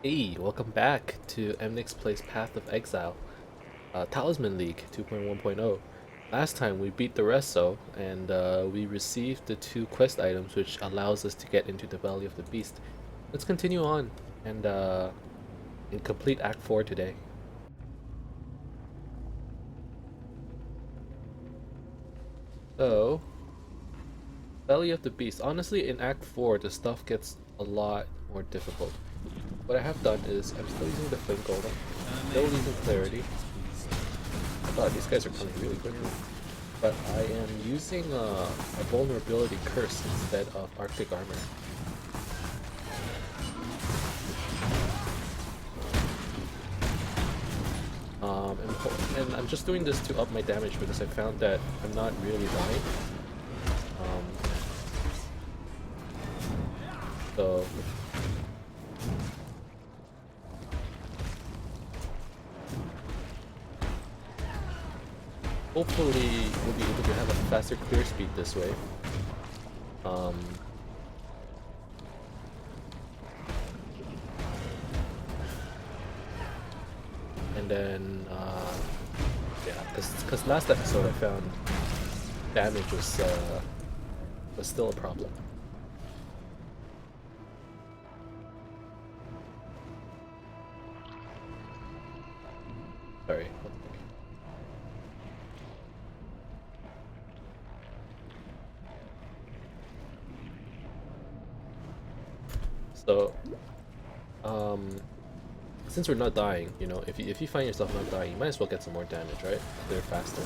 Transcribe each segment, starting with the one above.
Hey, welcome back to Emnix plays Path of Exile, Talisman League 2.1.0. Last time we beat the Resto and we received the two quest items which allows us to get into the Belly of the Beast. Let's continue on and complete Act 4 today. So, Belly of the Beast. Honestly, in Act 4 the stuff gets a lot more difficult. What I have done is I'm still using the Flame Golem, still using Clarity. Oh, these guys are coming really quickly. But I am using a vulnerability curse instead of Arctic armor. And I'm just doing this to up my damage because I found that I'm not really dying. Um, so hopefully we'll be able to have a faster clear speed this way. Um, and then yeah, because last episode I found damage was still a problem. Sorry. So, since we're not dying, you know, if you find yourself not dying, you might as well get some more damage, right? Clear faster.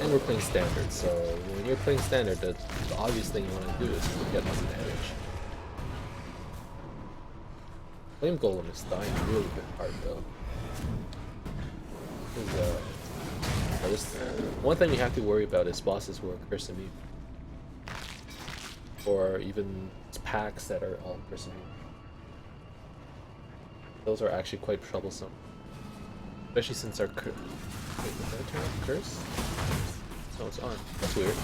And we're playing standard, so when you're playing standard, the obvious thing you want to do is to get more damage. Flame Golem is dying really hard though. One thing we have to worry about is bosses who are cursing me. Or even packs that are all cursing me. Those are actually quite troublesome. Especially since our wait, did I turn off curse? No, it's on. That's weird.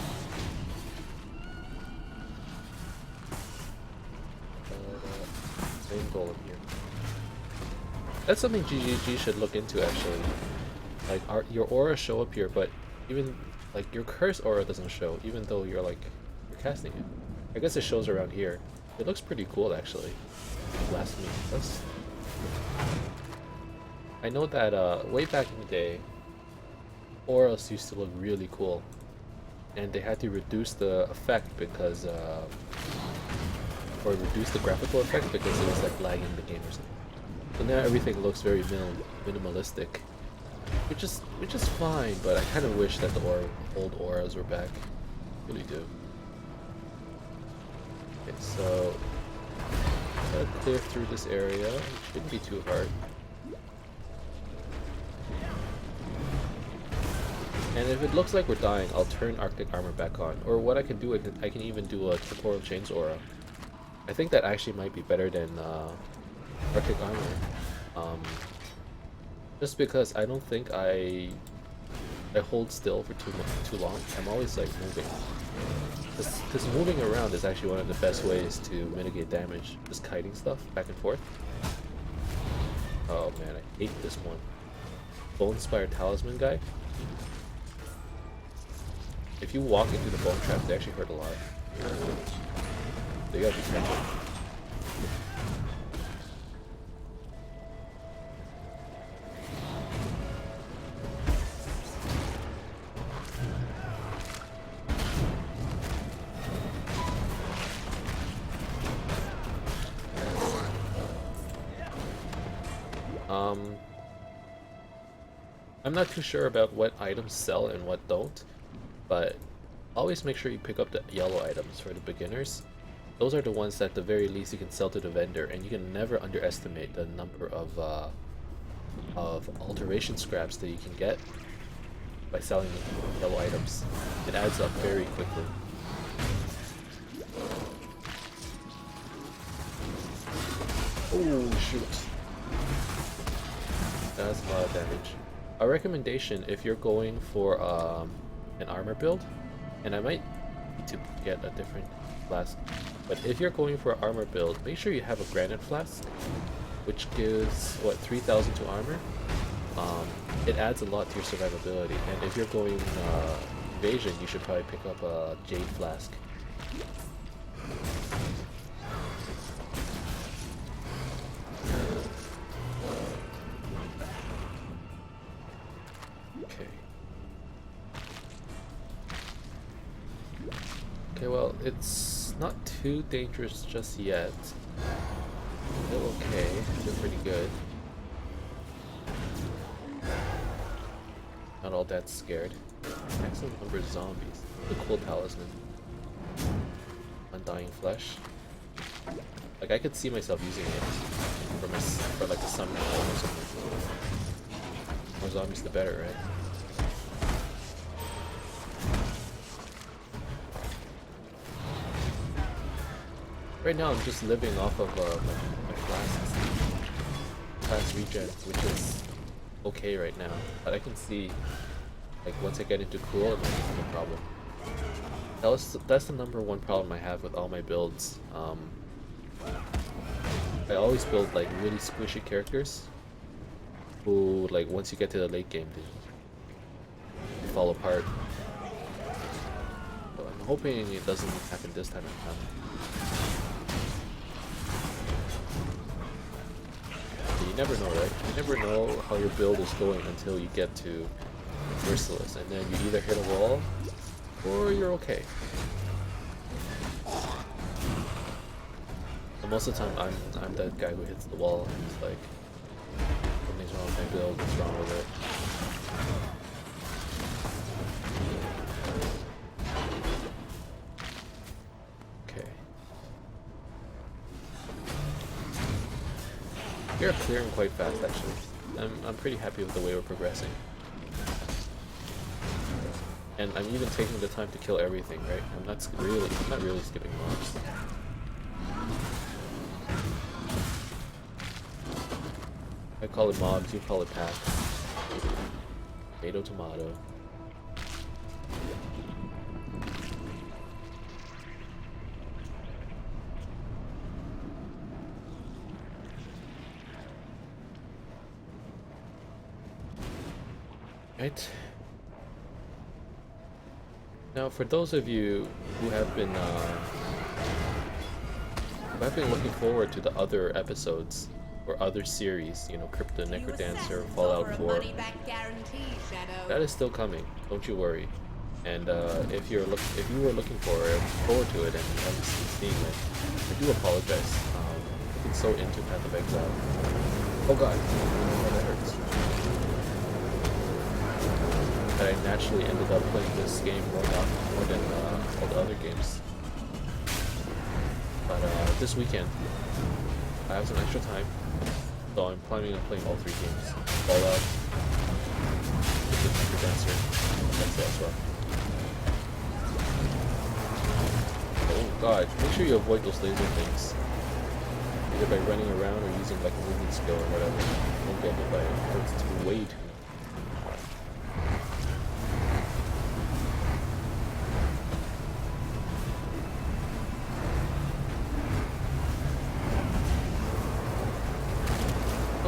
Main golem here. That's something GGG should look into actually. Like your aura show up here, but even like your curse aura doesn't show, even though you're casting it. I guess it shows around here. It looks pretty cool actually. Blasphemy. That's. I know that way back in the day, auras used to look really cool, and they had to reduce the effect because, or reduce the graphical effect because it was like lagging the game or something. So now everything looks very minimalistic, which is fine. But I kind of wish that the old auras were back. Really do. Okay, so gotta clear through this area. It shouldn't be too hard. And if it looks like we're dying, I'll turn Arctic armor back on. Or what I can do, I can even do a Temporal Chains aura. I think that actually might be better than Arctic armor. Just because I don't think I hold still for too long. I'm always like moving. Because moving around is actually one of the best ways to mitigate damage. Just kiting stuff back and forth. Oh man, I hate this one. Bone Spire Talisman guy. If you walk into the bone trap, they actually hurt a lot. So you gotta be careful. I'm not too sure about what items sell and what don't, but always make sure you pick up the yellow items for the beginners. Those are the ones that at the very least you can sell to the vendor, and you can never underestimate the number of alteration scraps that you can get by selling yellow items. It adds up very quickly. Oh shoot. That's a lot of damage. A recommendation if you're going for an armor build, and I might need to get a different class. But if you're going for an armor build, make sure you have a granite flask, which gives what 3,000 to armor. It adds a lot to your survivability. And if you're going invasion, you should probably pick up a jade flask. Okay, well, it's not too dangerous just yet. Still okay, still pretty good. Not all that scared. Excellent number of zombies. A cool talisman. Undying flesh. Like, I could see myself using it for like a summon or something. More zombies the better, right? Right now I'm just living off of my class regen, which is okay right now. But I can see, like, once I get into cool, it might become a problem. That's the number one problem I have with all my builds. I always build like really squishy characters who, like, once you get to the late game, they fall apart. So I'm hoping it doesn't happen this time around. You never know, right? You never know how your build is going until you get to Merciless, and then you either hit a wall or you're okay. And most of the time, I'm that guy who hits the wall and is like, something's wrong with my build. What's wrong with it? You're clearing quite fast, actually. I'm pretty happy with the way we're progressing. And I'm even taking the time to kill everything, right? I'm not really skipping mobs. I call it mobs, you call it packs. Tomato, tomato. Right. Now, for those of you who have been looking forward to the other episodes or other series, you know, Crypto Necrodancer, Fallout 4, that is still coming. Don't you worry. And if you were looking forward to it and you haven't seen it, I do apologize. I've been so into Path of Exile. Oh god, oh, that hurts. That I naturally ended up playing this game more than all the other games. But this weekend, I have some extra time, so I'm planning on playing all 3 games. Fallout, the Dancer, Exile as well. Oh god, make sure you avoid those laser things. Either by running around or using like a movement skill or whatever. Don't get hit by it, it hurts way too.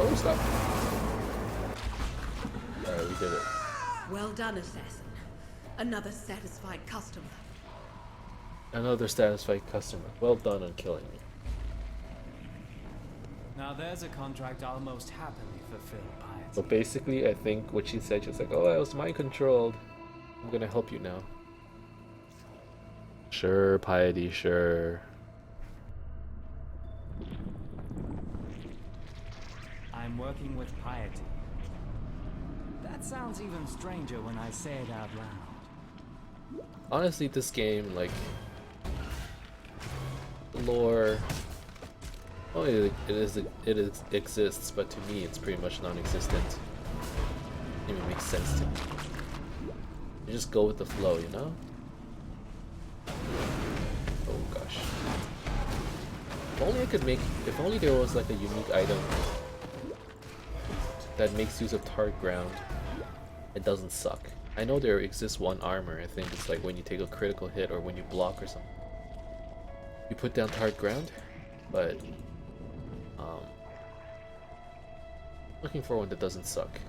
Oh, stop. Alright, we did it. Well done, assassin. Another satisfied customer. Another satisfied customer. Well done on killing me. Now there's a contract I'll most happily fulfill, Piety. So basically, I think what she said, she's like, oh, I was mind controlled. I'm gonna help you now. Sure, Piety, sure. I'm working with Piety. That sounds even stranger when I say it out loud. Honestly, this game, like, lore, oh, it exists, but to me, it's pretty much non-existent. It even makes sense to me. You just go with the flow, you know? Oh gosh. If only there was like a unique item that makes use of target ground, it doesn't suck. I know there exists one armor, I think it's like when you take a critical hit or when you block or something. you put down hard ground, but looking for one that doesn't suck.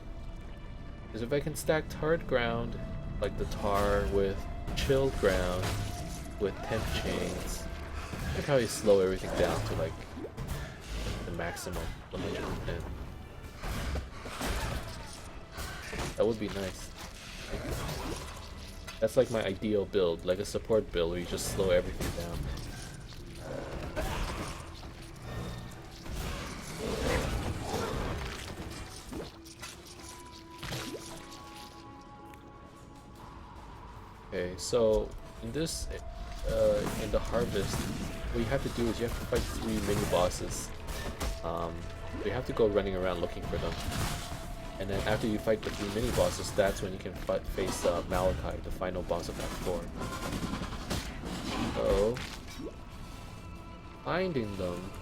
Because if I can stack hard ground, like the tar, with chilled ground, with temp chains, I can probably slow everything down to like the maximum 110. That would be nice. That's like my ideal build, like a support build where you just slow everything down. Okay, so in this, in the harvest, what you have to do is you have to fight 3 mini bosses. You have to go running around looking for them. And then after you fight the 3 mini bosses, that's when you can face Malachi, the final boss of Act 4. So, finding them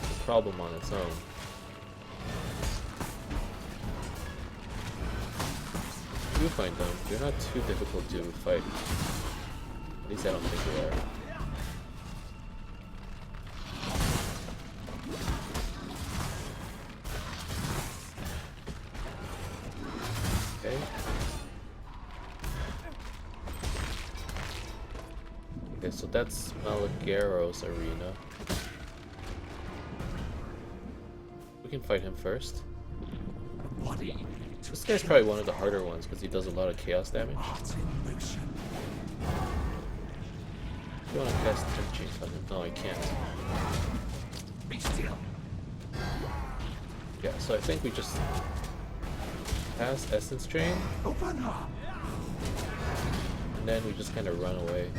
is a problem on its own. You find them, they're not too difficult to fight. At least I don't think they are. Okay, so that's Malachai's arena. We can fight him first. This guy's probably one of the harder ones because he does a lot of chaos damage. You want to cast temp chains on him? No, I can't. Yeah, so I think we just cast Essence Drain, and then we just kind of run away.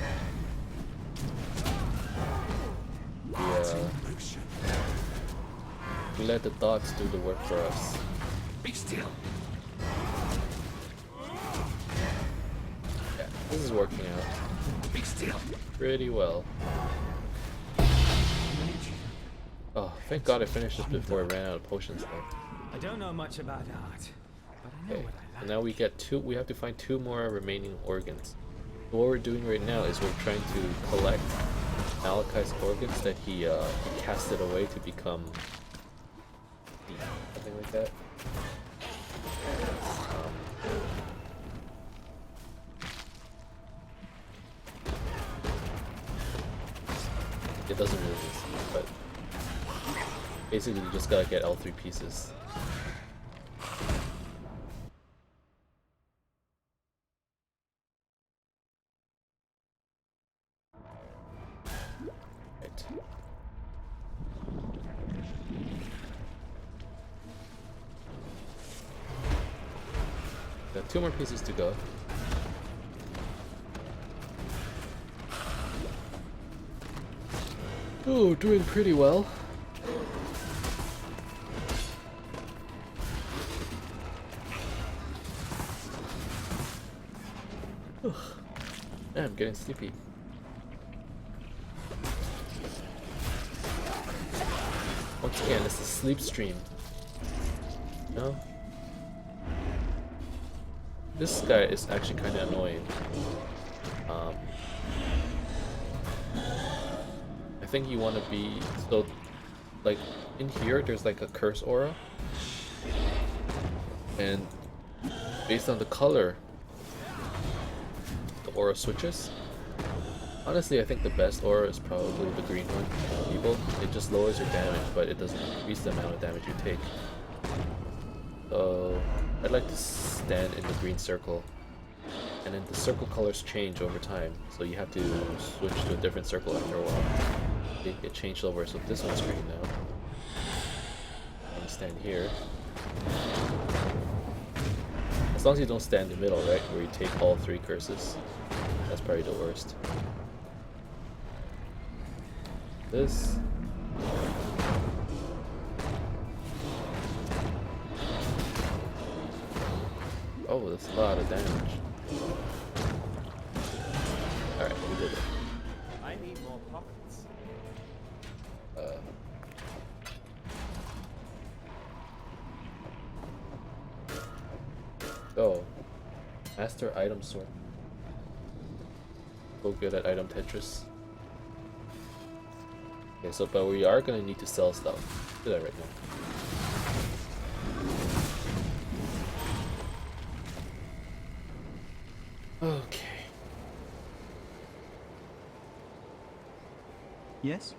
We let the dots do the work for us. Be still. Yeah, this is working out. Be still. Pretty well. Oh, thank God I finished this before I ran out of potions though. I don't know much about art, but I know what I like. And now we get we have to find 2 more remaining organs. So what we're doing right now is we're trying to collect Malachai's organs that he casted away to become something like that. It doesn't really exist, but basically you just gotta get all 3 pieces. Right. Got 2 more pieces to go. Oh, doing pretty well. I'm getting sleepy. Once again, it's a sleep stream. No? This guy is actually kind of annoying. I think you want to be so, like in here there's like a curse aura, and based on the color the aura switches. Honestly, I think the best aura is probably the green one, Evil. It just lowers your damage, but it doesn't increase the amount of damage you take. So I'd like to stand in the green circle, and then the circle colors change over time, so you have to switch to a different circle after a while. It changed over, so this one's green now. I'm gonna stand here. As long as you don't stand in the middle, right, where you take all 3 curses. That's probably the worst. This. Oh, that's a lot of damage. Alright, we did it. I need more pockets. Oh. Master item sort. So good at item Tetris. Okay, so but we are gonna need to sell stuff. Do that right now. Okay. Yes?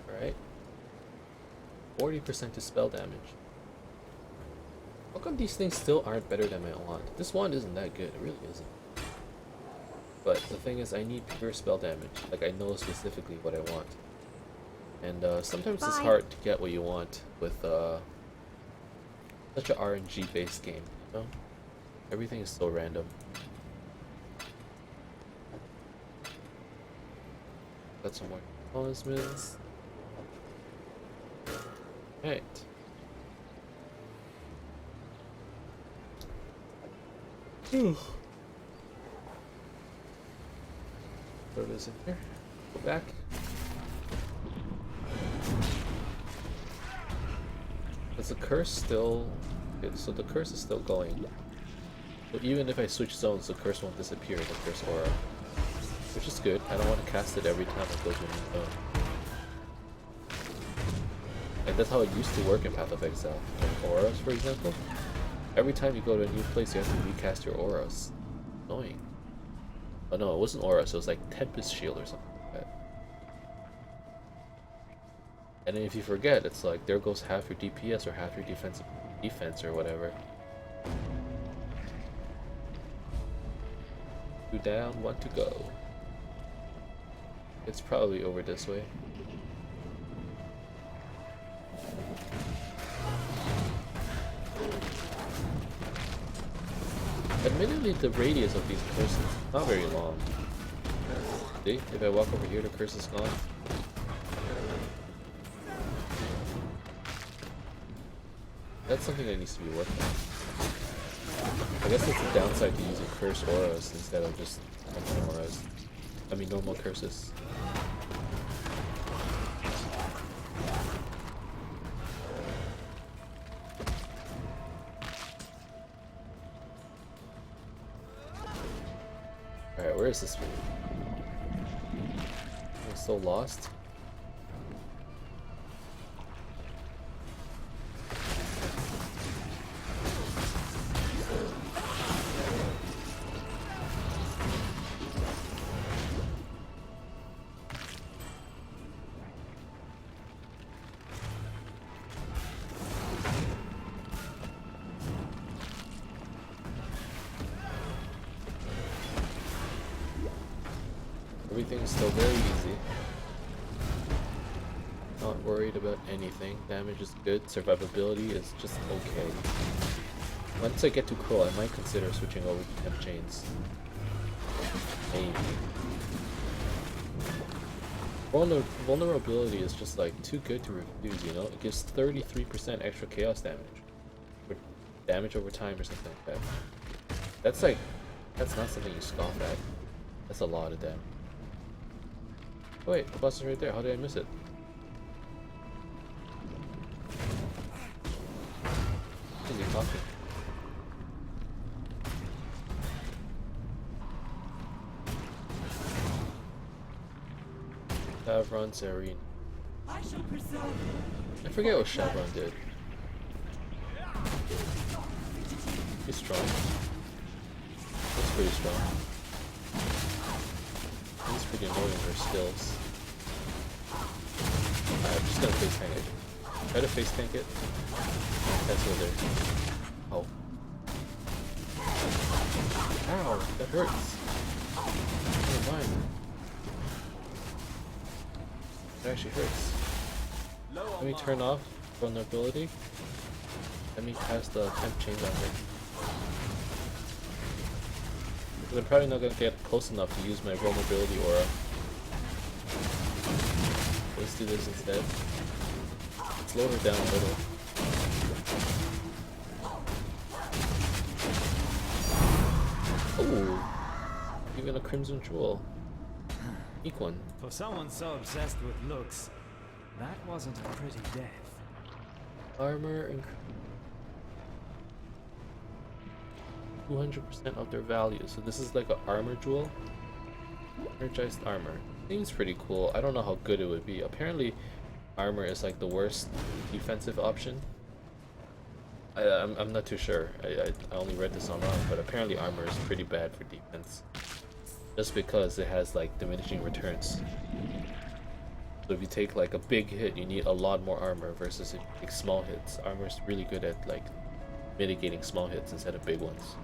Alright. 40% to spell damage. How come these things still aren't better than my wand? This wand isn't that good, it really isn't. But the thing is, I need pure spell damage. Like, I know specifically what I want. And sometimes it's hard to get what you want with such a RNG based game, you know? Everything is so random. Got some more talismans. Alright. Throw this in here. Go back. Is the curse still... Okay, so the curse is still going. So even if I switch zones, the curse won't disappear, the curse aura. Which is good. I don't want to cast it every time I go to a new zone. And that's how it used to work in Path of Exile. Like auras, for example. Every time you go to a new place, you have to recast your auras. Annoying. Oh no, it wasn't auras, it was like Tempest Shield or something like that. And then if you forget, it's like there goes half your DPS or half your defense or whatever. 2 down, 1 to go. It's probably over this way. Admittedly, the radius of these curses is not very long. See, if I walk over here, the curse is gone. That's something that needs to be worked on. I guess that's the downside to using curse auras instead of just normal auras. I mean, normal curses. Alright, where is this one? I'm so lost. Everything's still very easy. Not worried about anything. Damage is good. Survivability is just okay. Once I get to Crow, I might consider switching over to Temp Chains. Maybe. Vulnerability is just like too good to refuse, you know? It gives 33% extra chaos damage. Or damage over time or something like that. That's like, that's not something you scoff at. That's a lot of damage. Oh wait, the boss is right there. How did I miss it? Is he talking? Shavron Zareen. I forget what Shavron did. He's strong. That's pretty strong. He's pretty annoying with her skills. I'm just gonna face tank it. Try to face tank it. That's what they're... Oh. Ow, that hurts. Never mind. It actually hurts. Let me turn off vulnerability. Let me cast the temp chains on her. Because I'm probably not going to get close enough to use my vulnerability aura. Let's do this instead. Slow her down a little. Oh, even a crimson jewel. Unique one. For someone so obsessed with looks, that wasn't a pretty death. Armor and 200% of their value. So this is like an armor jewel. Energized armor. Seems pretty cool. I don't know how good it would be. Apparently, armor is like the worst defensive option. I'm not too sure. I only read this online, but apparently armor is pretty bad for defense. Just because it has like diminishing returns. So if you take like a big hit, you need a lot more armor versus if you take small hits. Armor is really good at like mitigating small hits instead of big ones.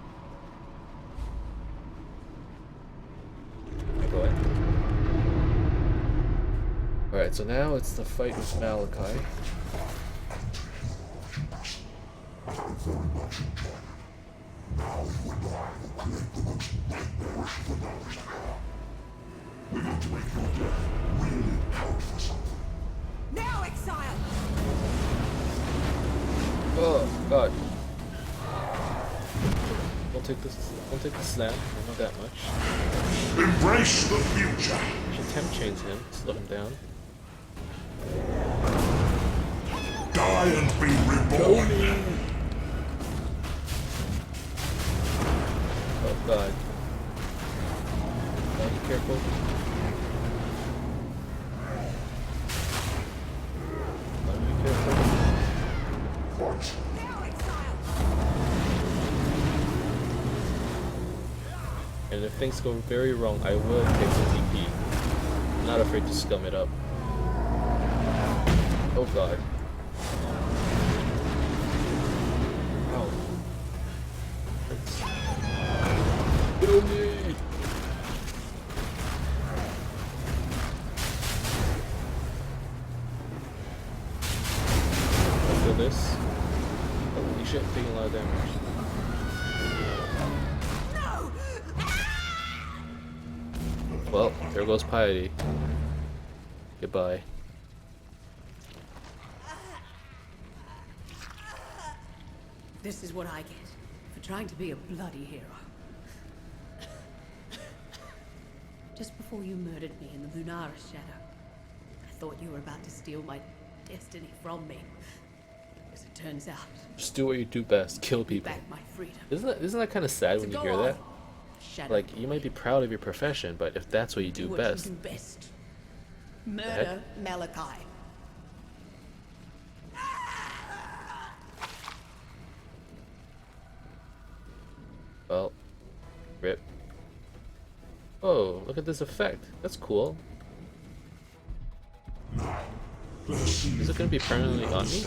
Go ahead. Alright, so now it's the fight with Malachi. Now, Exile! Oh god. Don't take the slam, not that much. Embrace the future. Should temp chains him, slow him down. Die and be reborn. Oh god. Be careful. Be careful. Now, Exile! And if things go very wrong, I will take the TP. I'm not afraid to scum it up. Oh god. Ow. Hurts. Kill me! Feel this. Holy shit, taking a lot of damage. Well, there goes piety. Goodbye. This is what I get for trying to be a bloody hero. Just before you murdered me in the Lunaris shadow, I thought you were about to steal my destiny from me. As it turns out, Just do what you do best. Kill people. back my freedom. Isn't that kind of sad when you Go hear on, that? Shadow. Like, you might be proud of your profession, but if that's what you do what best, you do best. Murder Malachi. well, rip. Oh, look at this effect. That's cool. Is it going to be permanently on me?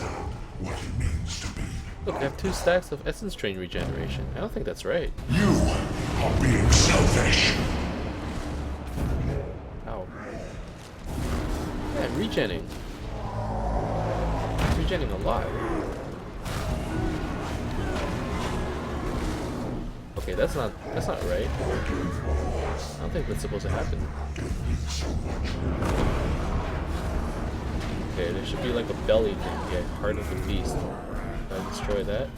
What it means to be. Look, I have 2 stacks of essence train regeneration. I don't think that's right. You are being selfish. Ow. Yeah, I'm regenning. I'm regenning a lot. Okay, that's not right. I don't think that's supposed to happen. Okay, there should be like a belly thing. Yeah, heart of the beast. I'll destroy that.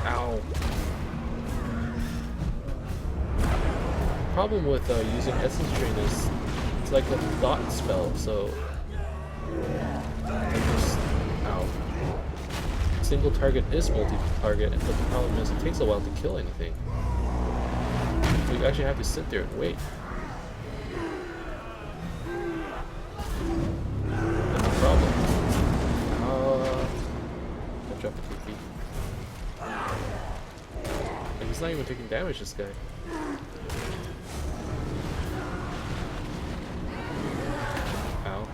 Ow. Problem with using Essence Drain is it's like a thought spell, so I just, ow. Single target is multi-target, but the problem is it takes a while to kill anything. So you actually have to sit there and wait. That's the problem. I'll drop a TP. And he's not even taking damage, this guy. Ow.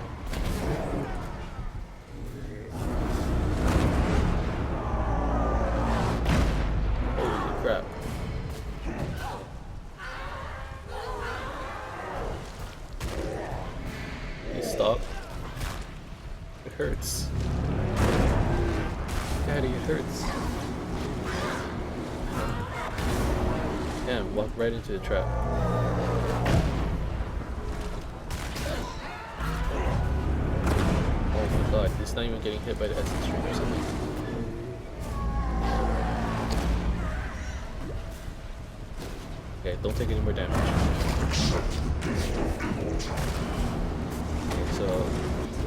Holy crap. Please stop. It hurts. Daddy, it hurts. Damn, walked right into the trap. Oh my god, he's not even getting hit by the essence stream or something. Okay, don't take any more damage. Okay, so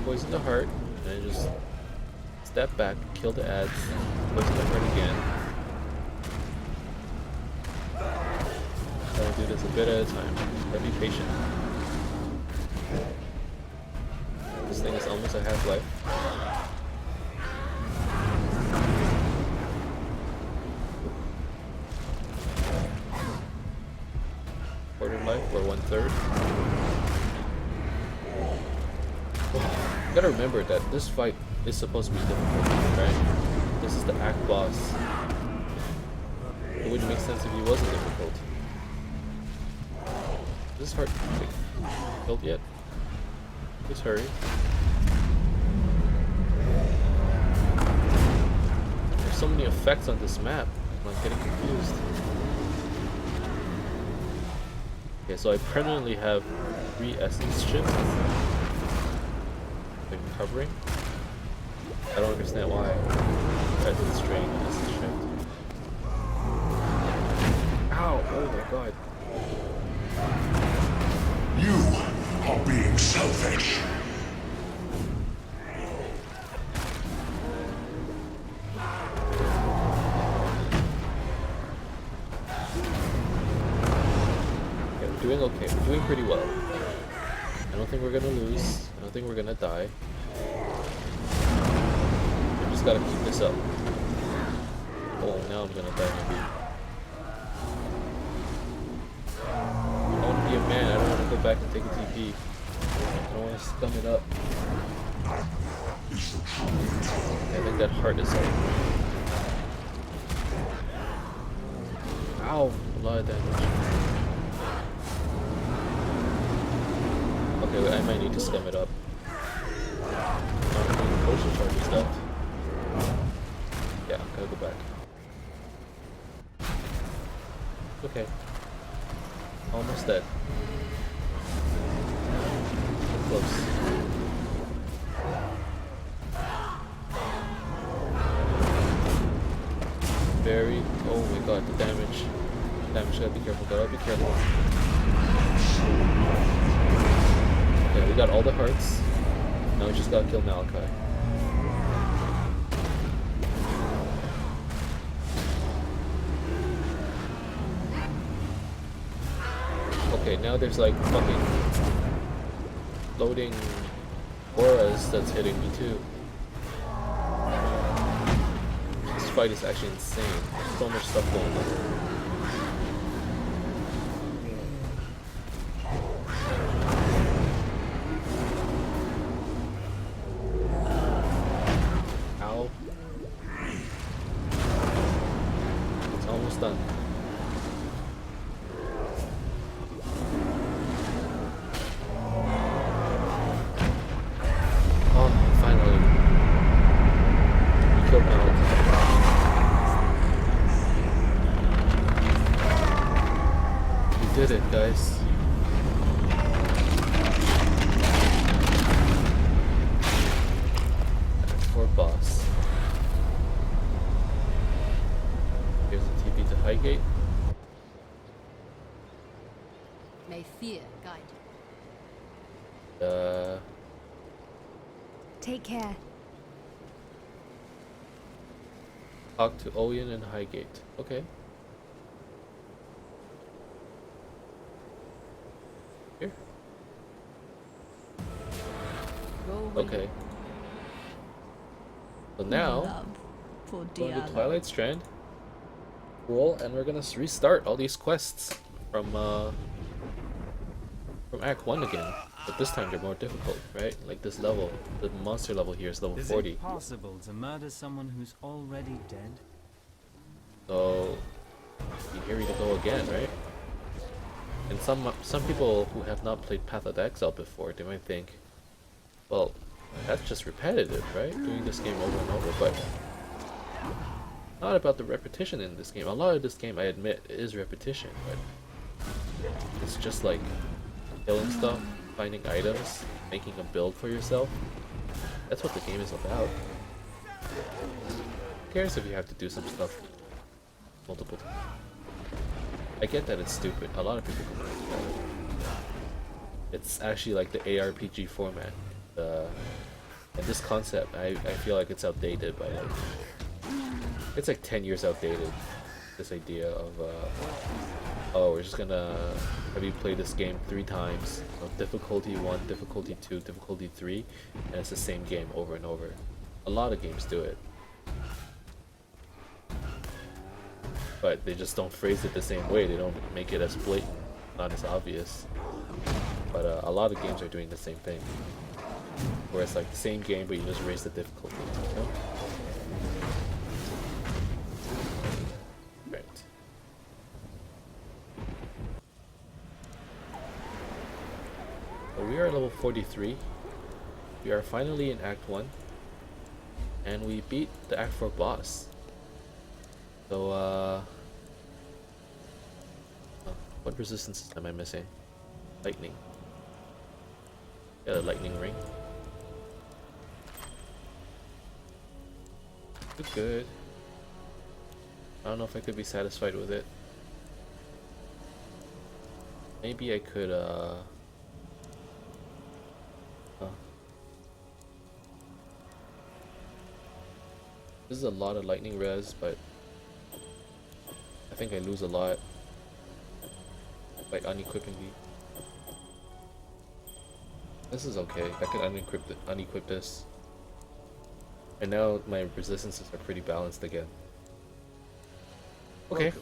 poison the heart, and then just step back, kill the ads, poison the heart again. bit at a time. Gotta be patient. This thing is almost at half-life. Quarter life, or 1/3. You gotta remember that this fight is supposed to be difficult, right? This is the act boss. It wouldn't make sense if he wasn't difficult. Is this hard to killed yet? Just hurry. There's so many effects on this map. I'm getting confused. Okay, so I permanently have 3 essence shifts. Like recovering. I don't understand why. Essence drain, essence shift. Ow! Oh my god. You are being selfish. Okay, we're doing okay. We're doing pretty well. I don't think we're gonna lose. I don't think we're gonna die. We just gotta keep this up. Oh, now I'm gonna die maybe. I want to be a man. I don't want to go back and take a TP. I don't want to scum it up. I think that heart is up. Ow! A lot of damage. Okay, wait, I might need to scum it up. Potion charges left. Yeah, I'm gonna go back. Okay. Almost dead. Close. Very. Oh my god, the damage. Damage, gotta be careful, gotta be careful. Okay, we got all the hearts. Now we just gotta kill Malachi. Okay, now there's like fucking loading auras that's hitting me too. This fight is actually insane. There's so much stuff going on. Ow. It's almost done. Did it, guys. That's for boss. Here's the TP to Highgate. May fear guide you. Take care. Talk to Oyen and Highgate. Okay. Here. Okay. So now, going to Twilight Strand. Cool, and we're gonna restart all these quests from Act 1 again. But this time they're more difficult, right? Like this level, the monster level here is level 40. Is it possible to murder someone who's already dead? So, here we go again, right? And some people who have not played Path of Exile before, they might think, well, that's just repetitive, right? Doing this game over and over, but not about the repetition in this game. A lot of this game, I admit, is repetition, but it's just like killing stuff, finding items, making a build for yourself. That's what the game is about. Who cares if you have to do some stuff multiple times? I get that it's stupid. A lot of people complain about it. It's actually like the ARPG format. And this concept, I feel like it's outdated by like... It's like 10 years outdated. This idea of, oh, we're just gonna have you played this game 3 times, difficulty 1, difficulty 2, difficulty 3, and it's the same game over and over. A lot of games do it. But they just don't phrase it the same way, they don't make it as blatant, not as obvious. But a lot of games are doing the same thing. Where it's like the same game, but you just raise the difficulty, you know? Right. So we are level 43. We are finally in Act 1. And we beat the Act 4 boss. So, what resistances am I missing? Lightning. Yeah, the lightning ring. Good. I don't know if I could be satisfied with it. Maybe I could, This is a lot of lightning res, but I think I lose a lot by unequipping the. This is okay. I can unequip this. And now my resistances are pretty balanced again. Okay.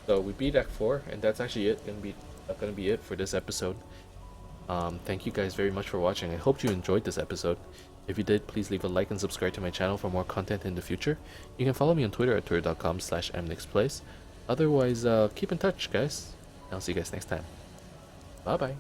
So we beat Act 4, and that's actually it. Gonna be it for this episode. Thank you guys very much for watching. I hope you enjoyed this episode. If you did, please leave a like and subscribe to my channel for more content in the future. You can follow me on Twitter at twitter.com/emnixplays. Otherwise, keep in touch, guys. I'll see you guys next time. Bye bye.